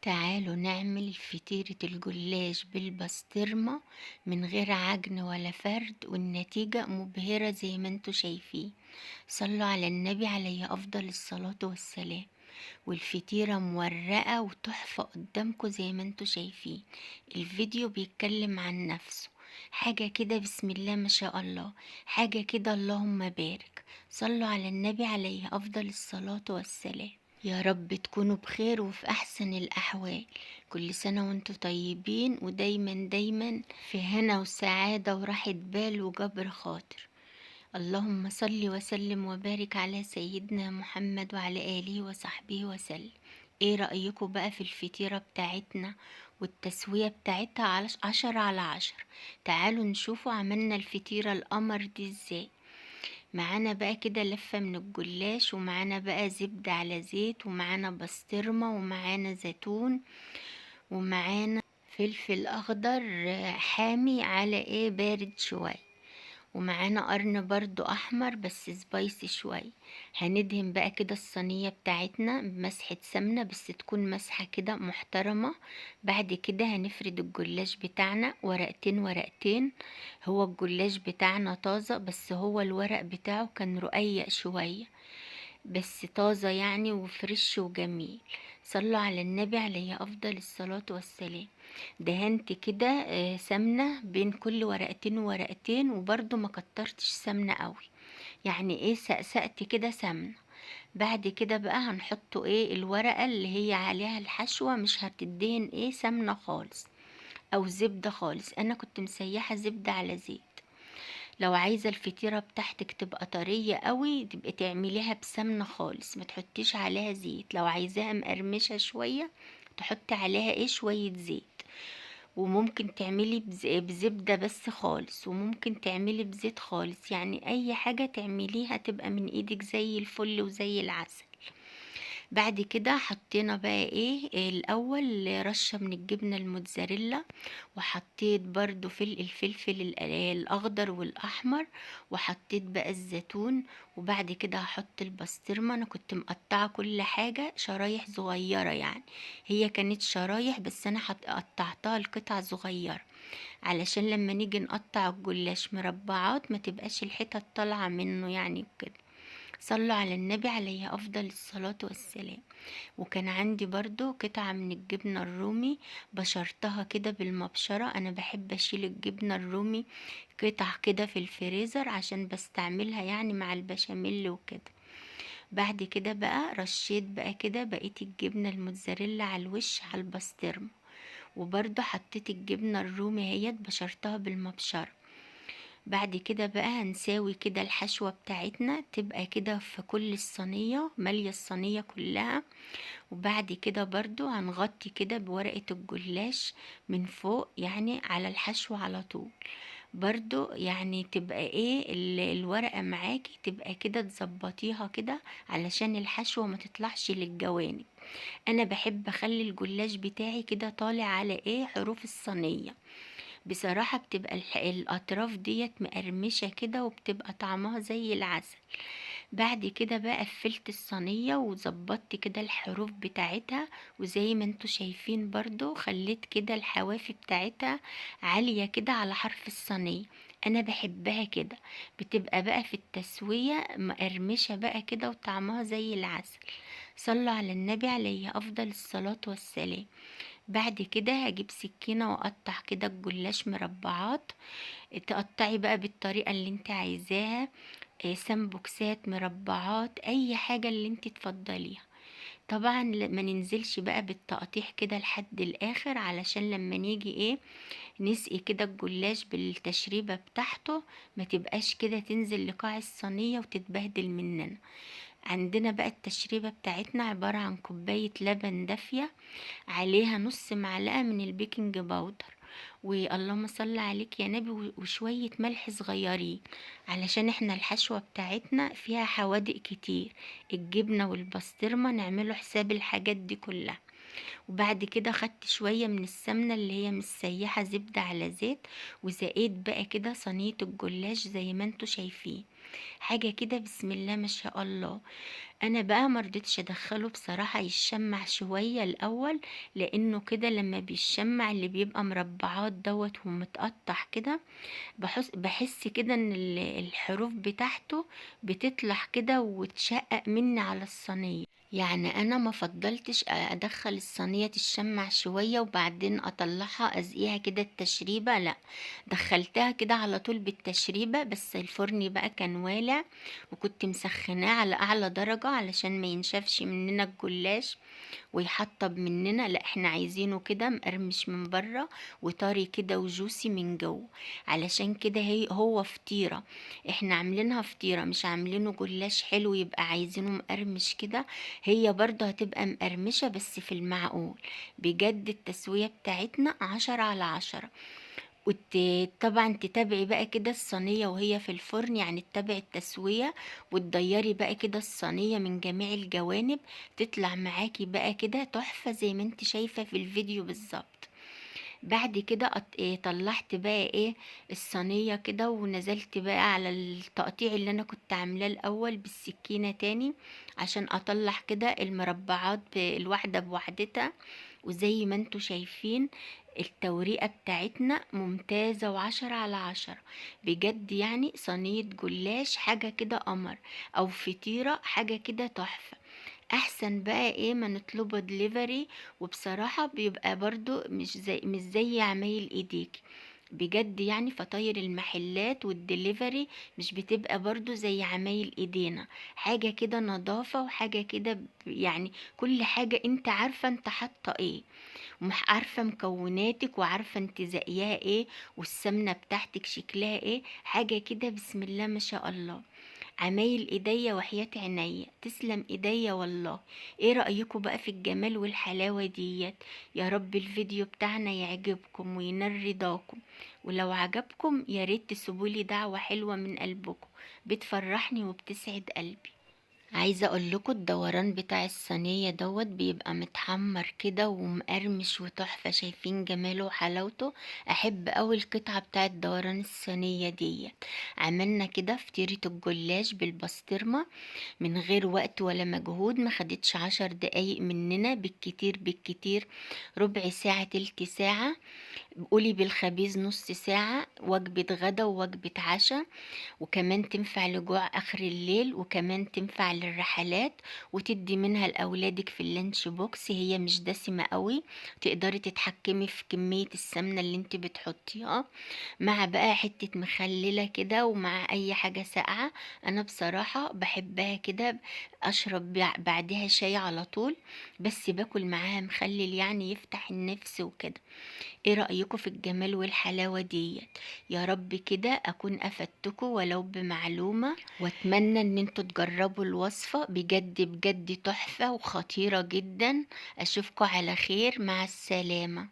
تعالوا نعمل فطيرة الجلاش بالبسطرمة من غير عجن ولا فرد، والنتيجة مبهرة زي ما انتوا شايفين. صلوا على النبي عليه أفضل الصلاة والسلام. والفطيرة مورقة وتحفة قدامكم زي ما انتوا شايفين. الفيديو بيتكلم عن نفسه. حاجة كده بسم الله ما شاء الله، حاجة كده اللهم بارك. صلوا على النبي عليه أفضل الصلاة والسلام. يا رب تكونوا بخير وفي أحسن الأحوال. كل سنة وانتوا طيبين ودايما دايما في هنا وسعادة وراحة بال وجبر خاطر. اللهم صل وسلم وبارك على سيدنا محمد وعلى آله وصحبه وسلم. ايه رأيكم بقى في الفطيرة بتاعتنا والتسوية بتاعتها؟ 10 على 10. تعالوا نشوفوا عملنا الفطيرة القمر دي ازاي. معانا بقى كده لفة من الجلاش، ومعانا بقى زبدة على زيت، ومعانا بسطرمة، ومعانا زيتون، ومعانا فلفل اخضر حامي على بارد شوية، ومعانا قرن برضو احمر بس سبايسي شوية. هندهن بقى كده الصينية بتاعتنا بمسحة سمنة، بس تكون مسحة كده محترمة. بعد كده هنفرد الجلاش بتاعنا ورقتين ورقتين. هو الجلاش بتاعنا طازة، بس هو الورق بتاعه كان رقيق شوية، بس طازة يعني وفريش وجميل. صلوا على النبي عليه أفضل الصلاة والسلام. دهنت كده سمنة بين كل ورقتين وورقتين، وبرضو ما كترتش سمنة قوي، يعني سقسقت كده سمنة. بعد كده بقى هنحطه الورقة اللي هي عليها الحشوة، مش هتدهن سمنة خالص او زبدة خالص. انا كنت مسيحة زبدة على زيت. لو عايزة الفطيرة بتاعتك تبقى طرية قوي، تبقى تعمليها بسمنة خالص، ما تحطيش عليها زيت. لو عايزاها مقرمشة شوية تحطي عليها شوية زيت. وممكن تعملي بزبدة بس خالص، وممكن تعملي بزيت خالص، يعني اي حاجة تعمليها تبقى من ايدك زي الفل وزي العسل. بعد كده حطينا بقى الاول رشة من الجبنة الموتزاريلا، وحطيت برضو الفلفل الاخضر والاحمر، وحطيت بقى الزيتون. وبعد كده هحط البسطرمة. انا كنت مقطعة كل حاجة شرايح صغيرة، يعني هي كانت شرايح بس انا قطعتها لقطع صغيرة، علشان لما نيجي نقطع الجلاش مربعات ما تبقاش الحتة طالعة منه يعني كده. صلوا على النبي عليه أفضل الصلاة والسلام. وكان عندي برضو قطعة من الجبنة الرومي، بشرتها كده بالمبشرة. أنا بحب أشيل الجبنة الرومي قطع كده في الفريزر عشان بستعملها يعني مع البشاميل وكده. بعد كده بقى رشيت بقى كده بقيت الجبنة الموتزاريلا على الوش على البسطرمة، وبرضو حطيت الجبنة الرومي هي بشرتها بالمبشرة. بعد كده بقى هنساوي كده الحشوة بتاعتنا تبقى كده في كل الصينية، مالية الصينية كلها. وبعد كده برضو هنغطي كده بورقة الجلاش من فوق، يعني على الحشوة على طول. برضو يعني تبقى الورقة معاكي تبقى كده تظبطيها كده علشان الحشوة ما تطلعش للجوانب. انا بحب اخلي الجلاش بتاعي كده طالع على حروف الصينية. بصراحة بتبقى الأطراف ديت مقرمشة كده، وبتبقى طعمها زي العسل. بعد كده بقى قفلت الصينية وظبطت كده الحروف بتاعتها، وزي ما انتوا شايفين برضو خليت كده الحواف بتاعتها عالية كده على حرف الصينية. انا بحبها كده، بتبقى بقى في التسوية مقرمشة بقى كده وطعمها زي العسل. صلوا على النبي عليه أفضل الصلاة والسلام. بعد كده هجيب سكينة واقطع كده الجلاش مربعات. تقطعي بقى بالطريقة اللي انت عايزاها، سمبوكسات مربعات اي حاجة اللي انت تفضليها. طبعا ما ننزلش بقى بالتقطيع كده لحد الاخر، علشان لما نيجي نسقي كده الجلاش بالتشريبة بتاعته ما تبقاش كده تنزل لقاع الصينية وتتبهدل مننا. عندنا بقى التشريبة بتاعتنا عبارة عن كوباية لبن دافية، عليها نص معلقة من البيكنج باودر، واللهم صل عليك يا نبي، وشوية ملح صغيرين، علشان احنا الحشوة بتاعتنا فيها حوادق كتير، الجبنة والبسطرمة نعمله حساب الحاجات دي كلها. وبعد كده خدت شوية من السمنة اللي هي مسيحة زبدة على زيت، وزقيت بقى كده صينية الجلاش زي ما انتوا شايفين. حاجة كده بسم الله ما شاء الله. انا بقى مرضتش ادخله بصراحة يشمع شوية الاول، لانه كده لما بيشمع اللي بيبقى مربعات دوت ومتقطع كده، بحس كده ان الحروف بتاعته بتطلع كده وتشقق مني على الصينية. يعني انا ما فضلتش ادخل الصينية تشمع شوية وبعدين اطلعها ازقيها كده التشريبة، لا، دخلتها كده على طول بالتشريبة. بس الفرن بقى كان والع، وكنت مسخناه على اعلى درجة علشان ما ينشفش مننا الجلاش ويحطب مننا. لا، احنا عايزينه كده مقرمش من بره وطري كده وجوسي من جوه. علشان كده هو فطيرة، احنا عاملينها فطيرة مش عاملينه جلاش حلو يبقى عايزينه مقرمش كده. هي برضه هتبقى مقرمشة بس في المعقول. بجد التسوية بتاعتنا 10/10. طبعا تتابعي بقى كده الصينية وهي في الفرن، يعني تتابعي التسوية وتديري بقى كده الصينية من جميع الجوانب، تطلع معاكي بقى كده تحفة زي ما انت شايفة في الفيديو بالظبط. بعد كده طلعت بقى الصينية كده، ونزلت بقى على التقطيع اللي انا كنت عاملاه الاول بالسكينة تاني عشان اطلع كده المربعات الواحدة بوحدتها. وزي ما انتوا شايفين التوريقة بتاعتنا ممتازة و10/10. بجد يعني صينية جلاش حاجة كده قمر، او فطيرة حاجة كده تحفة. احسن بقى ما نطلبه دليفري، وبصراحة بيبقى برضو مش زي عمايل ايديك. بجد يعني فطاير المحلات والدليفري مش بتبقى برضو زي عمايل ايدينا. حاجة كده نظافة وحاجة كده يعني كل حاجة انت عارفة انت حاطة ايه، عارفة مكوناتك وعارفة انت زقياها ايه، والسمنة بتاعتك شكلها ايه. حاجة كده بسم الله ما شاء الله. عمايل ايديا وحياة عينيا، تسلم ايديا والله. ايه رأيكم بقى في الجمال والحلاوة ديت؟ يا رب الفيديو بتاعنا يعجبكم وينال رضاكم، ولو عجبكم ياريت تسيبولي دعوة حلوة من قلبكم، بتفرحني وبتسعد قلبي. عايزة اقول لكم الدوران بتاع الصينية دوت بيبقى متحمر كده ومقرمش وتحفة، شايفين جماله وحلاوته. احب اوي القطعة بتاعت دوران الصينية ديت. عملنا كده فطيرة الجلاش بالبسطرمة من غير وقت ولا مجهود، ما خدتش 10 دقايق مننا، بالكتير بالكتير ربع ساعة تلت ساعة. قولي بالخبيز نص ساعة. وجبة غدا ووجبة عشاء، وكمان تنفع لجوع اخر الليل، وكمان تنفع للرحلات، وتدي منها لاولادك في اللانش بوكس. هي مش دسمة قوي، تقدري تتحكمي في كمية السمنة اللي انت بتحطيها، مع بقى حتة مخللة كده ومع اي حاجة ساقعة. انا بصراحة بحبها كده، اشرب بعدها شاي على طول، بس باكل معاها مخلل يعني يفتح النفس وكده. ايه رأيكم في الجمال والحلاوة ديت؟ يا رب كده اكون افدتكم ولو بمعلومة، واتمنى ان انتوا تجربوا الوصفة. بجد بجد تحفة وخطيرة جدا. اشوفكم على خير، مع السلامة.